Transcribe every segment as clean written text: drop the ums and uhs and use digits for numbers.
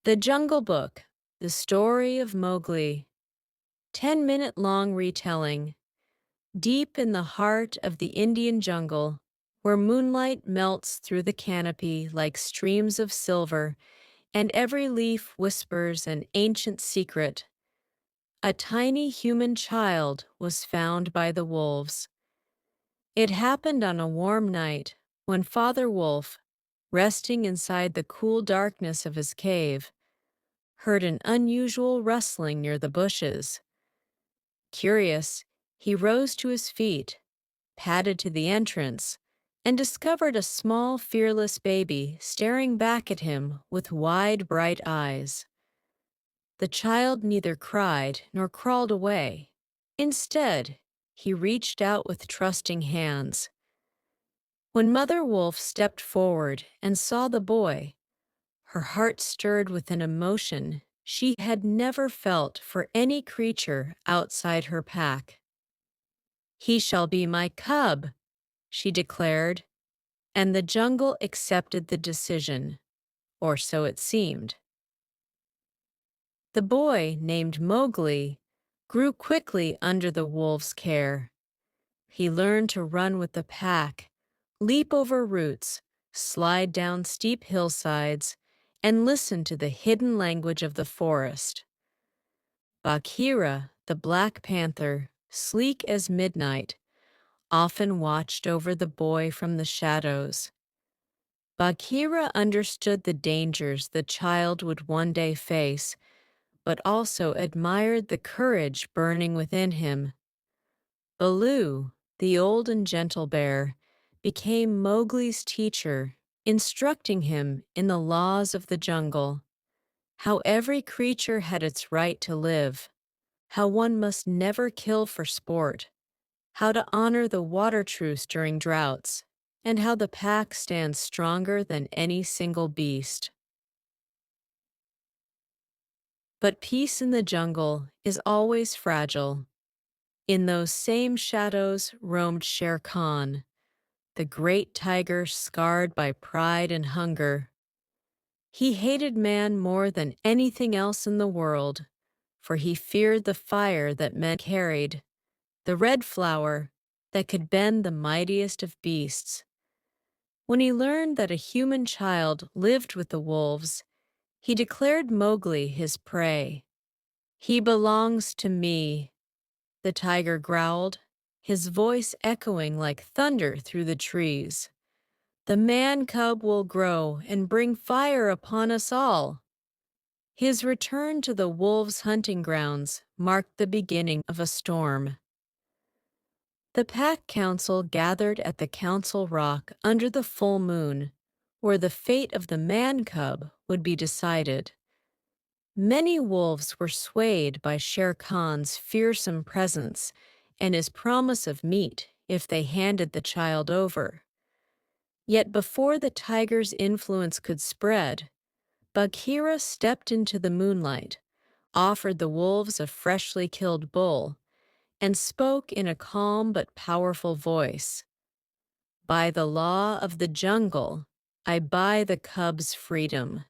The Jungle Book, The Story of Mowgli, 10-minute-long retelling, deep in the heart of the Indian jungle, where moonlight melts through the canopy like streams of silver, and every leaf whispers an ancient secret. A tiny human child was found by the wolves. It happened on a warm night when Father Wolf, resting inside the cool darkness of his cave, heard an unusual rustling near the bushes. Curious, he rose to his feet, padded to the entrance, and discovered a small, fearless baby staring back at him with wide, bright eyes. The child neither cried nor crawled away. Instead, he reached out with trusting hands. When Mother Wolf stepped forward and saw the boy, her heart stirred with an emotion she had never felt for any creature outside her pack. "He shall be my cub," she declared, and the jungle accepted the decision, or so it seemed. The boy, named Mowgli, grew quickly under the wolves' care. He learned to run with the pack, leap over roots, slide down steep hillsides, and listen to the hidden language of the forest. Bagheera, the black panther, sleek as midnight, often watched over the boy from the shadows. Bagheera understood the dangers the child would one day face, but also admired the courage burning within him. Baloo, the old and gentle bear, became Mowgli's teacher, instructing him in the laws of the jungle, how every creature had its right to live, how one must never kill for sport, how to honor the water truce during droughts, and how the pack stands stronger than any single beast. But peace in the jungle is always fragile. In those same shadows roamed Shere Khan, the great tiger scarred by pride and hunger. He hated man more than anything else in the world, for he feared the fire that men carried, the red flower that could bend the mightiest of beasts. When he learned that a human child lived with the wolves, he declared Mowgli his prey. "He belongs to me," the tiger growled, his voice echoing like thunder through the trees. "The man-cub will grow and bring fire upon us all." His return to the wolves' hunting grounds marked the beginning of a storm. The Pack Council gathered at the Council Rock under the full moon, where the fate of the man-cub would be decided. Many wolves were swayed by Shere Khan's fearsome presence and his promise of meat if they handed the child over. Yet before the tiger's influence could spread, Bagheera stepped into the moonlight, offered the wolves a freshly killed bull, and spoke in a calm but powerful voice. "By the law of the jungle, I buy the cub's freedom."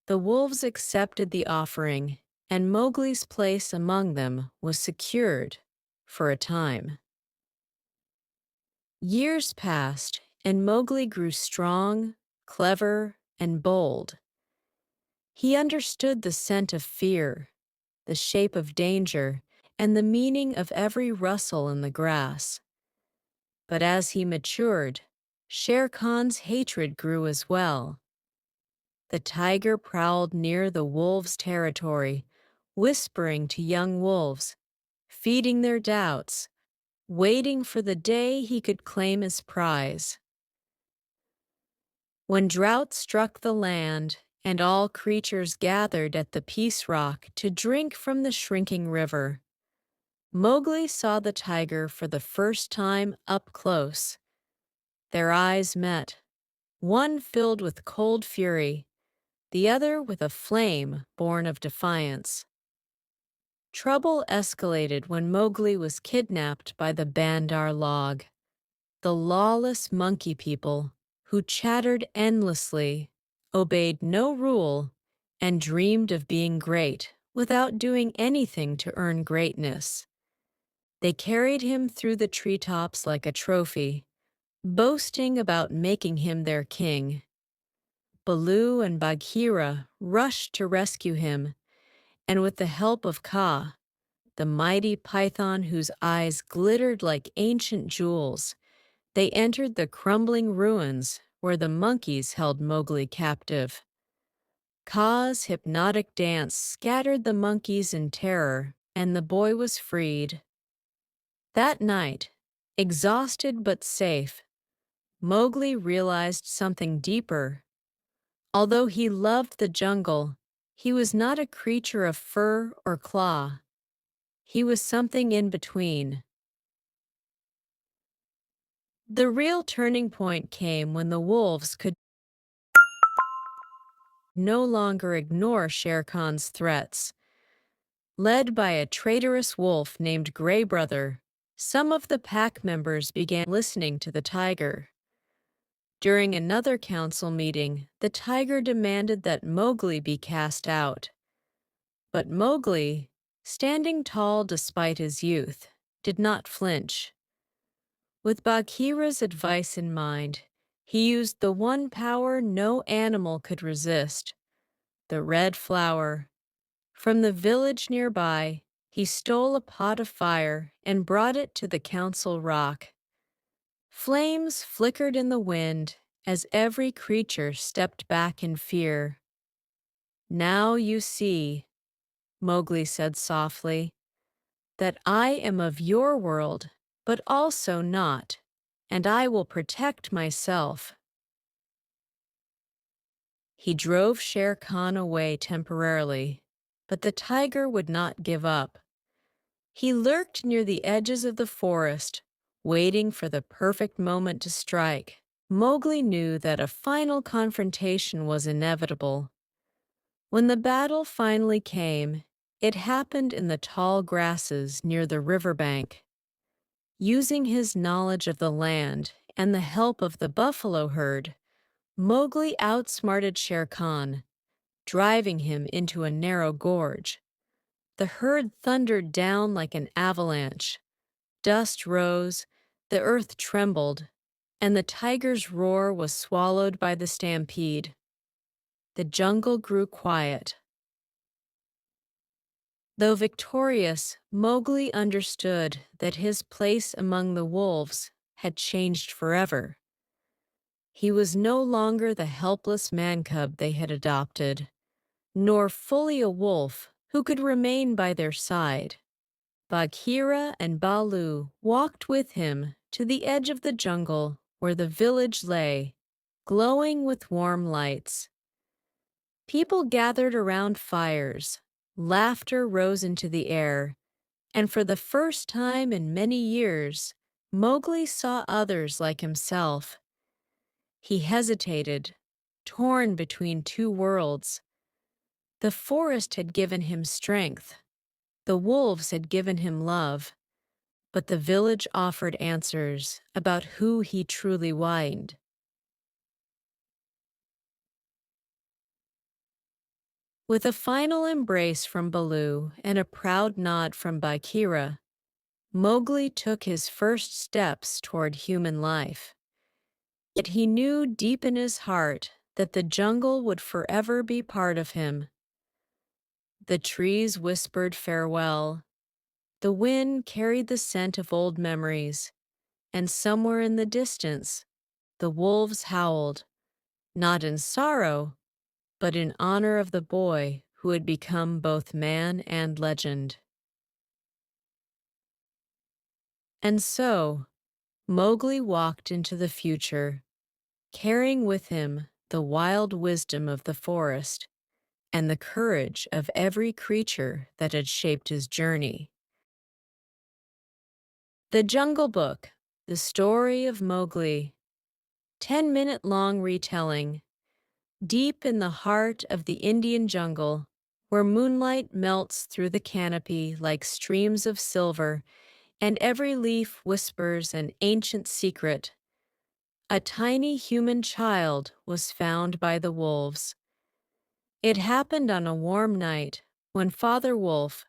The wolves accepted the offering, and Mowgli's place among them was secured for a time. Years passed, and Mowgli grew strong, clever, and bold. He understood the scent of fear, the shape of danger, and the meaning of every rustle in the grass. But as he matured, Shere Khan's hatred grew as well. The tiger prowled near the wolves' territory, whispering to young wolves, feeding their doubts, waiting for the day he could claim his prize. When drought struck the land and all creatures gathered at the Peace Rock to drink from the shrinking river, Mowgli saw the tiger for the first time up close. Their eyes met, one filled with cold fury, the other with a flame born of defiance. Trouble escalated when Mowgli was kidnapped by the Bandar Log, the lawless monkey people who chattered endlessly, obeyed no rule, and dreamed of being great without doing anything to earn greatness. They carried him through the treetops like a trophy, boasting about making him their king. Baloo and Bagheera rushed to rescue him, and with the help of Kaa, the mighty python whose eyes glittered like ancient jewels, they entered the crumbling ruins where the monkeys held Mowgli captive. Kaa's hypnotic dance scattered the monkeys in terror, and the boy was freed. That night, exhausted but safe, Mowgli realized something deeper. Although he loved the jungle, he was not a creature of fur or claw. He was something in between. The real turning point came when the wolves could no longer ignore Shere Khan's threats. Led by a traitorous wolf named Grey Brother, some of the pack members began listening to the tiger. During another council meeting, the tiger demanded that Mowgli be cast out. But Mowgli, standing tall despite his youth, did not flinch. With Bagheera's advice in mind, he used the one power no animal could resist, the red flower. From the village nearby, he stole a pot of fire and brought it to the council rock. Flames flickered in the wind as every creature stepped back in fear. "Now you see," Mowgli said softly, "that I am of your world, but also not, and I will protect myself." He drove Shere Khan away temporarily, but the tiger would not give up. He lurked near the edges of the forest, waiting for the perfect moment to strike. Mowgli knew that a final confrontation was inevitable. When the battle finally came, it happened in the tall grasses near the riverbank. Using his knowledge of the land and the help of the buffalo herd, Mowgli outsmarted Shere Khan, driving him into a narrow gorge. The herd thundered down like an avalanche. Dust rose, the earth trembled, and the tiger's roar was swallowed by the stampede. The jungle grew quiet. Though victorious, Mowgli understood that his place among the wolves had changed forever. He was no longer the helpless man-cub they had adopted, nor fully a wolf who could remain by their side. Bagheera and Baloo walked with him to the edge of the jungle where the village lay, glowing with warm lights. People gathered around fires, laughter rose into the air, and for the first time in many years, Mowgli saw others like himself. He hesitated, torn between two worlds. The forest had given him strength. The wolves had given him love. But the village offered answers about who he truly was. With a final embrace from Baloo and a proud nod from Bagheera, Mowgli took his first steps toward human life. Yet he knew deep in his heart that the jungle would forever be part of him. The trees whispered farewell. The wind carried the scent of old memories, and somewhere in the distance, the wolves howled, not in sorrow, but in honor of the boy who had become both man and legend. And so, Mowgli walked into the future, carrying with him the wild wisdom of the forest and the courage of every creature that had shaped his journey. The Jungle Book, The Story of Mowgli, 10-minute-long retelling, deep in the heart of the Indian jungle, where moonlight melts through the canopy like streams of silver, and every leaf whispers an ancient secret. A tiny human child was found by the wolves. It happened on a warm night when Father Wolf,